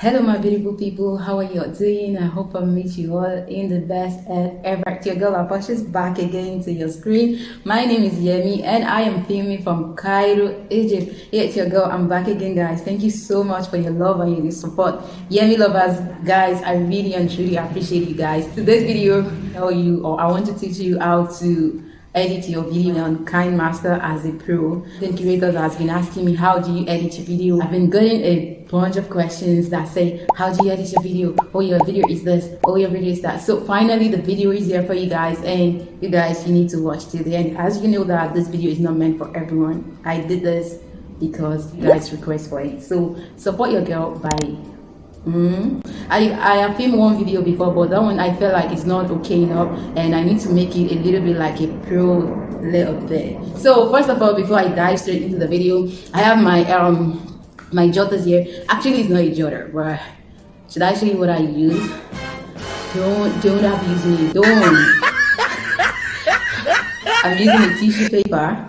Hello my beautiful people, how are you all doing? I hope I meet you all in the best ever. It's your girl Apache's back again to your screen. My name is Yemi and I am filming from Cairo, Egypt. Yeah, it's your girl, I'm back again guys. Thank you so much for your love and your support. Yemi lovers, guys, I really and truly appreciate you guys. Today's video, I want to teach you how to edit your video on Kinemaster as a pro. The creator has been asking me, how do you edit your video? I've been getting a bunch of questions that say, how do you edit your video? Oh, your video is this, oh, your video is that. So finally the video is here for you guys, and you guys, you need to watch till the end. As you know that this video is not meant for everyone. I did this because you guys request for it. So support your girl by I have filmed one video before, but that one I felt like it's not okay enough and I need to make it a little bit like a pro little bit. So first of all, before I dive straight into the video, I have my my jotters here. Actually it's not a jotter, but should I show you what I use? Don't abuse me, don't. I'm using a tissue paper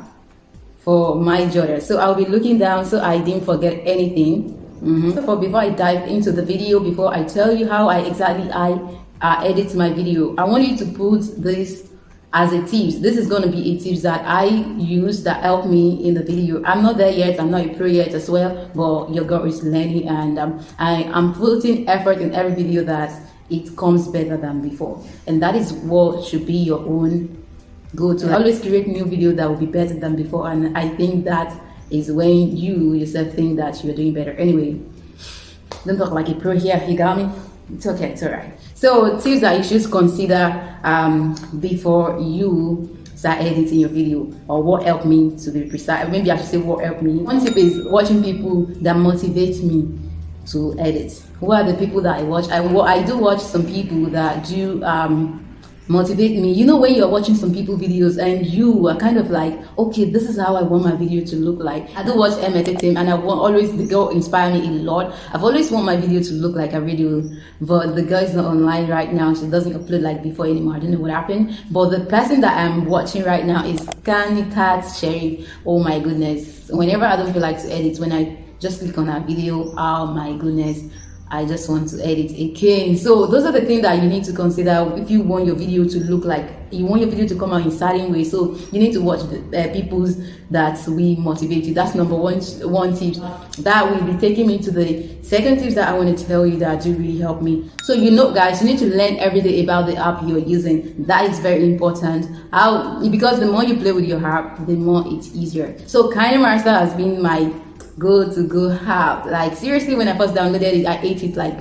for my jotter, so I'll be looking down so I didn't forget anything. So before I dive into the video, before I tell you how I edit my video, I want you to put this as a tips. This is going to be a tips that I use that help me in the video. I'm not there yet, I'm not a pro yet as well, but your girl is learning, and I'm putting effort in every video that it comes better than before, and that is what should be your own go-to. Always create new video that will be better than before, and I think that is when you yourself think that you're doing better. Anyway, don't talk like a pro here, you got me? It's okay, it's all right. So tips that you should consider before you start editing your video, or what helped me to be precise. Maybe I should say what helped me. One tip is watching people that motivate me to edit. Who are the people that I watch? I do watch some people that do motivate me. You know, when you're watching some people videos and you are kind of like, okay, this is how I want my video to look like. I do watch Team, and the girl inspire me a lot. I've always want my video to look like a video, but the girl is not online right now. She doesn't upload like before anymore. I don't know what happened, but the person that I'm watching right now is Cat Sherry. Oh my goodness, whenever I don't feel like to edit, when I just click on her video, oh my goodness, I just want to edit again. So those are the things that you need to consider if you want your video to look like, you want your video to come out in certain way. So you need to watch the people's that will motivate you. That's number one tip. That will be taking me to the second tips that I want to tell you that do really help me. So you know guys, you need to learn every day about the app you're using. That is very important. Because the more you play with your app, the more it's easier. So Kinemaster has been my go app. Like seriously, when I first downloaded it, I ate it like,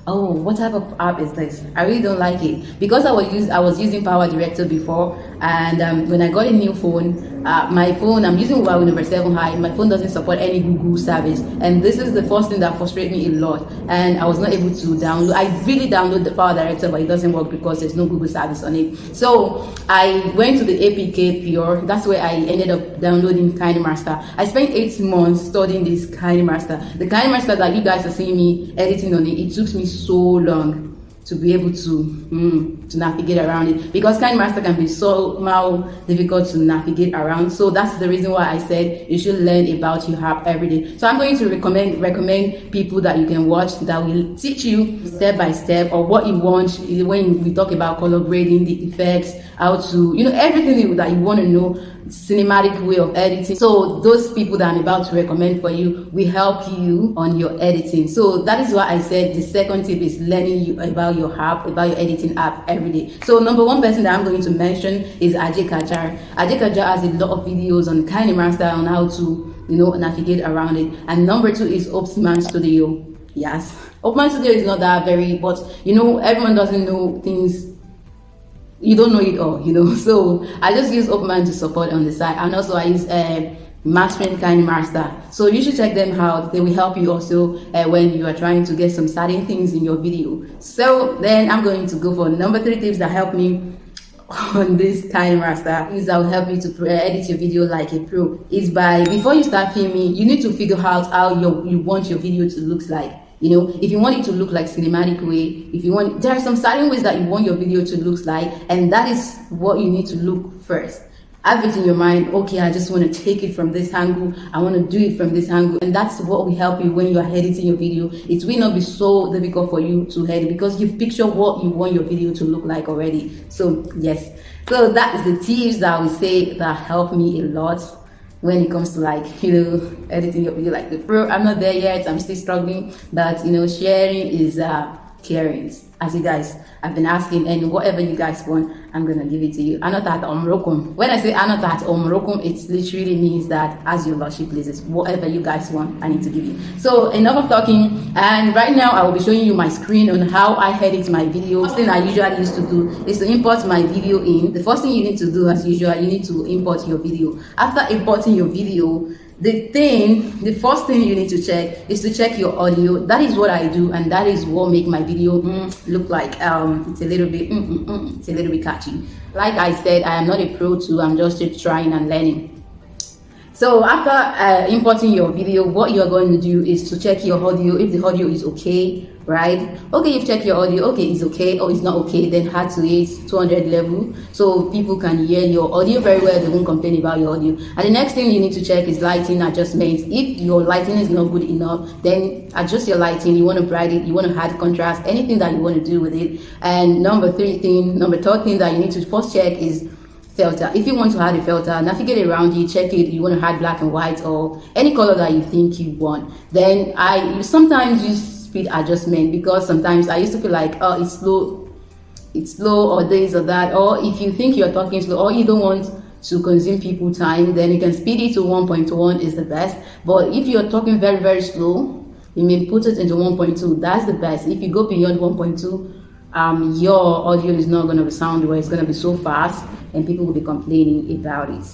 oh, what type of app is this? I really don't like it, because I was using Power Director before, and when I got a new phone, my phone, I'm using Huawei number 7 high, my phone doesn't support any Google service, and this is the first thing that frustrated me a lot, and I was not able to download. I really download the Power Director, but it doesn't work because there's no Google service on it. So I went to the APK Pure. That's where I ended up downloading Kinemaster. I spent 8 months studying this Kinemaster. The Kinemaster that you guys are seeing me editing on it took me so long to be able to navigate around it, because Kinemaster can be so difficult to navigate around. So that's the reason why I said you should learn about your app every day. So I'm going to recommend people that you can watch that will teach you step by step, or what you want when we talk about color grading, the effects, how to, you know, everything that you want to know, cinematic way of editing. So those people that I'm about to recommend for you will help you on your editing. So that is why I said the second tip is learning you about your app, about your editing app every day. So number one person that I'm going to mention is Ajay Kajar. Ajay Kajar has a lot of videos on Kinemaster on how to, you know, navigate around it. And number 2 is HOUSEMAID Studio. Yes, HOUSEMAID Studio is not that very, but you know, everyone doesn't know things. You don't know it all, you know. So I just use HOUSEMAID to support on the side, and also I use Mastering Kinemaster. So you should check them out. They will help you also when you are trying to get some certain things in your video. So then I'm going to go for number 3 tips that help me on this Kinemaster. Is that will help you to edit your video like a pro. Is by, before you start filming, you need to figure out how you want your video to look like. You know, if you want it to look like cinematic way, if you there are some certain ways that you want your video to look like, and that is what you need to look first. have it in your mind, okay, I just want to take it from this angle, I want to do it from this angle, and that's what will help you when you are editing your video. It will not be so difficult for you to edit because you've pictured what you want your video to look like already. So yes, so that is the tips that I would say that help me a lot when it comes to, like, you know, editing your video. Like the pro, I'm not there yet, I'm still struggling, but you know, sharing is caring, as you guys have been asking, and whatever you guys want, I'm gonna give it to you. Anotat omrokum. When I say anotat omrokum, it literally means that as your lordship pleases, whatever you guys want, I need to give you. So enough of talking, and right now I will be showing you my screen on how I edit my video. First thing I usually used to do is to import my video in. The first thing you need to do, as usual, you need to import your video. After importing your video, the first thing you need to check is to check your audio. That is what I do, and that is what make my video look like it's a little bit catchy. Like I said, I am not a pro too, I'm just trying and learning. So after importing your video, what you're going to do is to check your audio. If the audio is okay, right? Okay, you've checked your audio, okay, it's okay, or it's not okay, then add to it 200 level so people can hear your audio very well, they won't complain about your audio. And the next thing you need to check is lighting adjustments. If your lighting is not good enough, then adjust your lighting. You want to brighten it, you want to add contrast, anything that you want to do with it. And number third thing that you need to first check is filter. If you want to add a filter, navigate around it, check it. You want to add black and white or any color that you think you want. Then I sometimes use speed adjustment, because sometimes I used to feel like, oh, it's slow or this or that, or if you think you're talking slow or you don't want to consume people time, then you can speed it to 1.1 is the best. But if you're talking very, very slow, you may put it into 1.2. That's the best. If you go beyond 1.2, your audio is not going to sound well. It's going to be so fast and people will be complaining about it.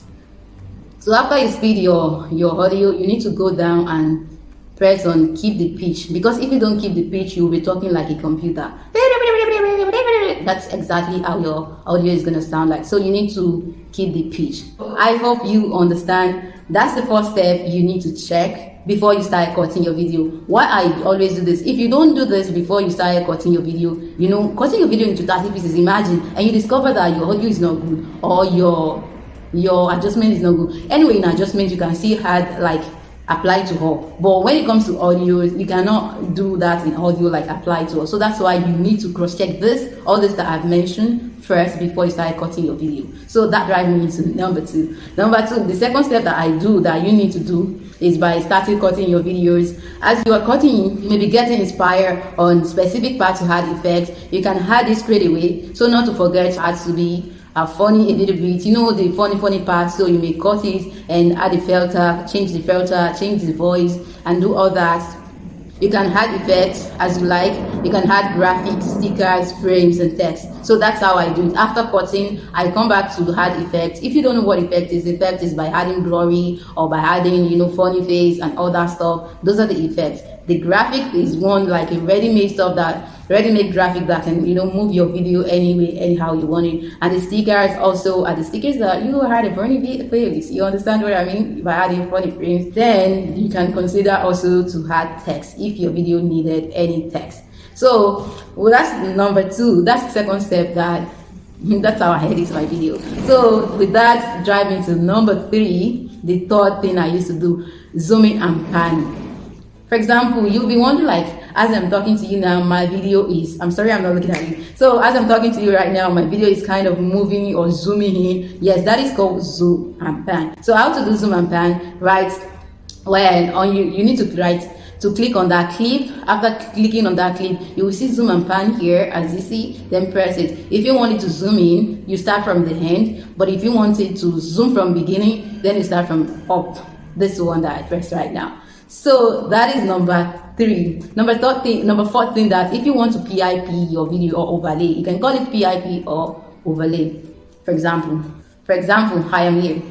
So after you speed your audio, you need to go down and press on keep the pitch, because if you don't keep the pitch, you'll be talking like a computer. That's exactly how your audio is going to sound like. So you need to keep the pitch. I hope you understand. That's the first step you need to check before you start cutting your video. Why I always do this: if you don't do this before you start cutting your video, you know, cutting your video into 30 pieces, imagine, and you discover that your audio is not good or your adjustment is not good. Anyway, in adjustment, you can see had like apply to all, but when it comes to audio, you cannot do that in audio, like apply to all. So that's why you need to cross check all this that I've mentioned first before you start cutting your video. So that drives me to number two, the second step that I do that you need to do is by starting cutting your videos. As you are cutting, you may be getting inspired on specific parts to add effects. You can add it straight away, so not to forget it has to be funny a little bit, you know, the funny parts. So you may cut it and add a filter, change the voice, and do all that. You can add effects as you like. You can add graphics, stickers, frames, and text. So that's how I do it. After cutting, I come back to add effects. If you don't know what effect is by adding blurry or by adding, you know, funny face and all that stuff. Those are the effects. The graphic is one like a ready-made graphic that can, you know, move your video anyhow you want it. And the stickers also are the stickers that you add a funny face. You understand what I mean? By adding funny frames, then you can consider also to add text if your video needed any text. So well, that's number two. That's the second step. That's how I edit my video. So with that, drive me to number three. The third thing I used to do: zooming and panning. For example, you'll be wondering, like, as I'm talking to you now, my video is, I'm sorry, I'm not looking at you. So as I'm talking to you right now, my video is kind of moving or zooming in. Yes, that is called zoom and pan. So how to do zoom and pan, right? When on you need to click on that clip. After clicking on that clip, you will see zoom and pan here, as you see, then press it. If you want it to zoom in, you start from the end, but if you want it to zoom from beginning, then you start from up. This is the one that I pressed right now. So that is number three. Number fourth thing, that if you want to PIP your video or overlay, you can call it PIP or overlay. For example, I am here.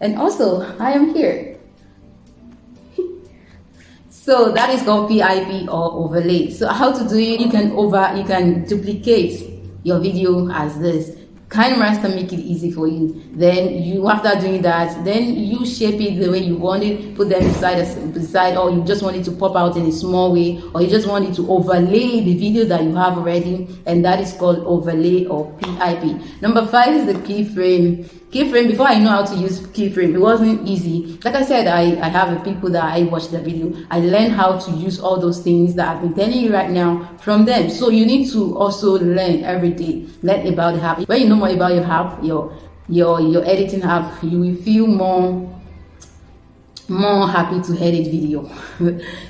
And also, I am here. So that is called PIP or overlay. So how to do it? You can duplicate your video as this. Kinemaster make it easy for you. Then you, after doing that, then you shape it the way you want it, put them beside, or you just want it to pop out in a small way, or you just want it to overlay the video that you have already, and that is called overlay or PIP. Number 5 is the keyframe. Keyframe, before I know how to use keyframe, it wasn't easy. Like I said, I have people that I watch the video. I learned how to use all those things that I've been telling you right now from them. So you need to also learn every day. Learn about the app. When you know more about your app, your editing app, you will feel more happy to edit video.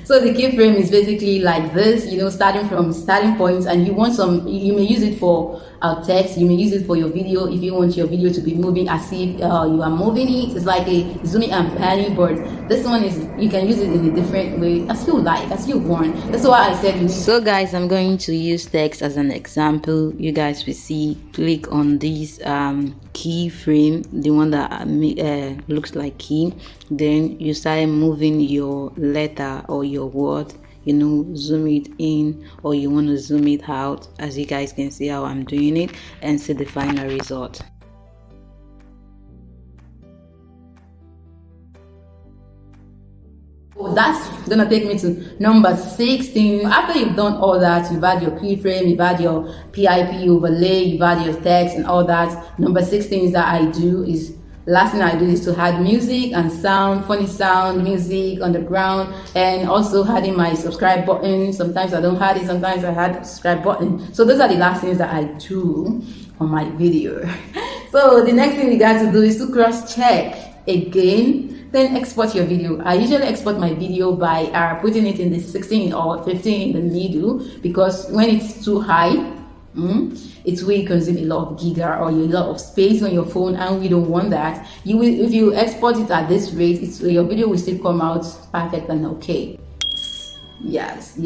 So the keyframe is basically like this, you know, starting from starting points, and you want some, you may use it for text, you may use it for your video if you want your video to be moving as if you are moving it. It's like a zooming and panning, but this one is, you can use it in a different way as you like, as you want. That's why I said so guys, I'm going to use text as an example. You guys will see, click on this keyframe, the one that looks like key, then you start moving your letter or your word, you know, zoom it in, or you want to zoom it out, as you guys can see how I'm doing it, and see the final result. That's gonna take me to number 16. After you've done all that, you've had your keyframe, you've had your PIP overlay, you've had your text and all that. Number 16 is that I do is, last thing I do is to add music and sound, funny sound, music on the ground, and also adding my subscribe button. Sometimes I don't add it, sometimes I add subscribe button. So those are the last things that I do on my video. So the next thing we got to do is to cross check again. Then export your video. I usually export my video by putting it in the 16 or 15 in the middle, because when it's too high, it will consume a lot of giga or a lot of space on your phone, and we don't want that. You will, if you export it at this rate, your video will still come out perfect and okay. Yes.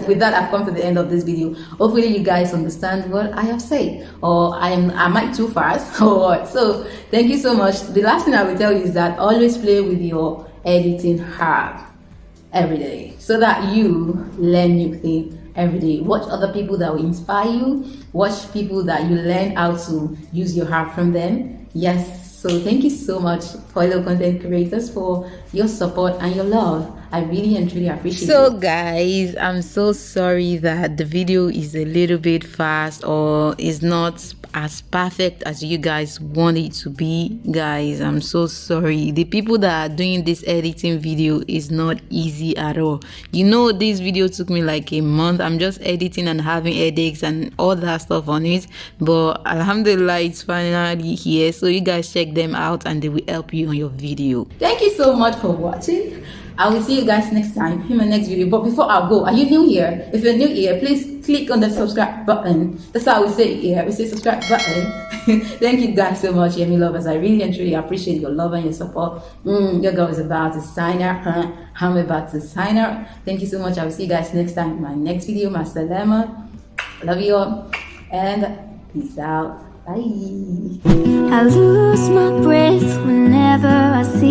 With that, I've come to the end of this video. Hopefully you guys understand what I have said, or am I too fast or what? So thank you so much. The last thing I will tell you is that always play with your editing app every day, so that you learn new things every day. Watch other people that will inspire you. Watch people that you learn how to use your app from them. Yes. So thank you so much, fellow content creators, for your support and your love. I really and truly appreciate it. So guys, I'm so sorry that the video is a little bit fast or is not as perfect as you guys want it to be. Guys, I'm so sorry. The people that are doing this editing video is not easy at all. You know, this video took me like a month. I'm just editing and having headaches and all that stuff on it, but alhamdulillah, it's finally here. So you guys check them out and they will help you on your video. Thank you so much for watching. I will see you guys next time in my next video. But before I go, are you new here? If you're new here, please click on the subscribe button. That's how we say it here. We say subscribe button. Thank you guys so much, Yemi lovers. I really and truly appreciate your love and your support. Your girl is about to sign out. I'm about to sign out. Thank you so much. I will see you guys next time in my next video. Masalama. Love you all. And peace out. Bye. I lose my breath whenever I see